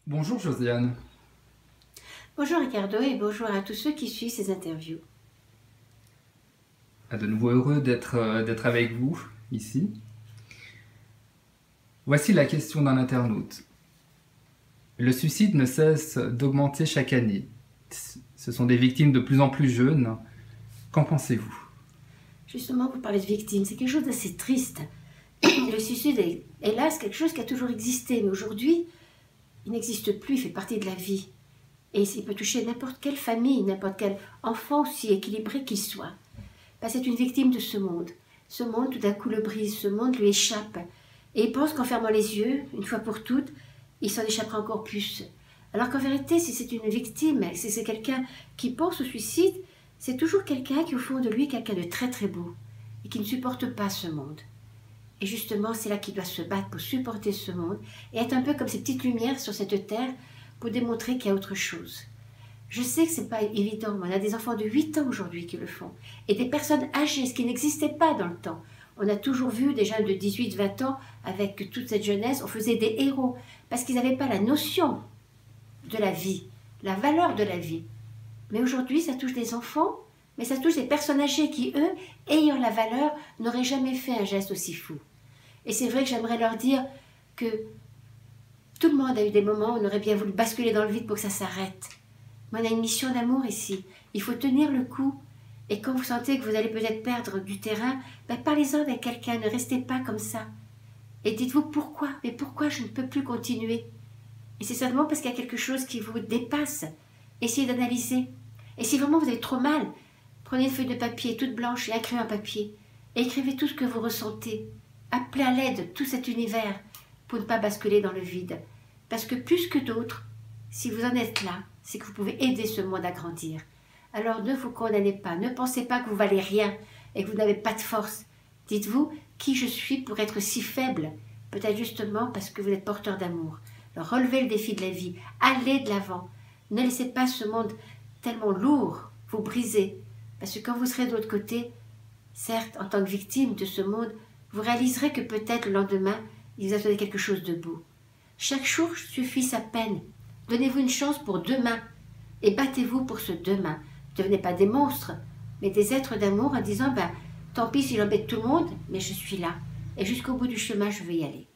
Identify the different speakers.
Speaker 1: Bonjour Josiane.
Speaker 2: Bonjour Ricardo et bonjour à tous ceux qui suivent ces interviews.
Speaker 1: De nouveau heureux d'être avec vous ici. Voici la question d'un internaute. Le suicide ne cesse d'augmenter chaque année. Ce sont des victimes de plus en plus jeunes. Qu'en pensez-vous?
Speaker 2: Justement, vous parlez de victimes, c'est quelque chose d'assez triste. Le suicide est, hélas, quelque chose qui a toujours existé, mais aujourd'hui, il n'existe plus, il fait partie de la vie. Et il peut toucher n'importe quelle famille, n'importe quel enfant, aussi équilibré qu'il soit. C'est une victime de ce monde. Ce monde, tout d'un coup, le brise, ce monde lui échappe. Et il pense qu'en fermant les yeux, une fois pour toutes, il s'en échappera encore plus. Alors qu'en vérité, si c'est une victime, si c'est quelqu'un qui pense au suicide, c'est toujours quelqu'un qui, au fond de lui, est quelqu'un de très très beau et qui ne supporte pas ce monde. Et justement, c'est là qu'il doit se battre pour supporter ce monde et être un peu comme ces petites lumières sur cette terre pour démontrer qu'il y a autre chose. Je sais que ce n'est pas évident, mais on a des enfants de 8 ans aujourd'hui qui le font. Et des personnes âgées, ce qui n'existait pas dans le temps. On a toujours vu des jeunes de 18-20 ans, avec toute cette jeunesse, on faisait des héros, parce qu'ils n'avaient pas la notion de la vie, la valeur de la vie. Mais aujourd'hui, ça touche des enfants, mais ça touche des personnes âgées qui, eux, ayant la valeur, n'auraient jamais fait un geste aussi fou. Et c'est vrai que j'aimerais leur dire que tout le monde a eu des moments où on aurait bien voulu basculer dans le vide pour que ça s'arrête. Mais on a une mission d'amour ici. Il faut tenir le coup. Et quand vous sentez que vous allez peut-être perdre du terrain, parlez-en avec quelqu'un, ne restez pas comme ça. Et dites-vous pourquoi, mais pourquoi je ne peux plus continuer? Et c'est certainement parce qu'il y a quelque chose qui vous dépasse. Essayez d'analyser. Et si vraiment vous avez trop mal, prenez une feuille de papier toute blanche et un crayon à papier. Et écrivez tout ce que vous ressentez. Appelez à l'aide tout cet univers pour ne pas basculer dans le vide. Parce que plus que d'autres, si vous en êtes là, c'est que vous pouvez aider ce monde à grandir. Alors ne vous condamnez pas, ne pensez pas que vous valez rien et que vous n'avez pas de force. Dites-vous qui je suis pour être si faible, peut-être justement parce que vous êtes porteur d'amour. Alors relevez le défi de la vie, allez de l'avant. Ne laissez pas ce monde tellement lourd vous briser. Parce que quand vous serez de l'autre côté, certes, en tant que victime de ce monde, vous réaliserez que peut-être le lendemain, il vous attendait quelque chose de beau. Chaque jour suffit sa peine. Donnez-vous une chance pour demain et battez-vous pour ce demain. Ne devenez pas des monstres, mais des êtres d'amour en disant tant pis si j'embête tout le monde, mais je suis là. Et jusqu'au bout du chemin, je vais y aller.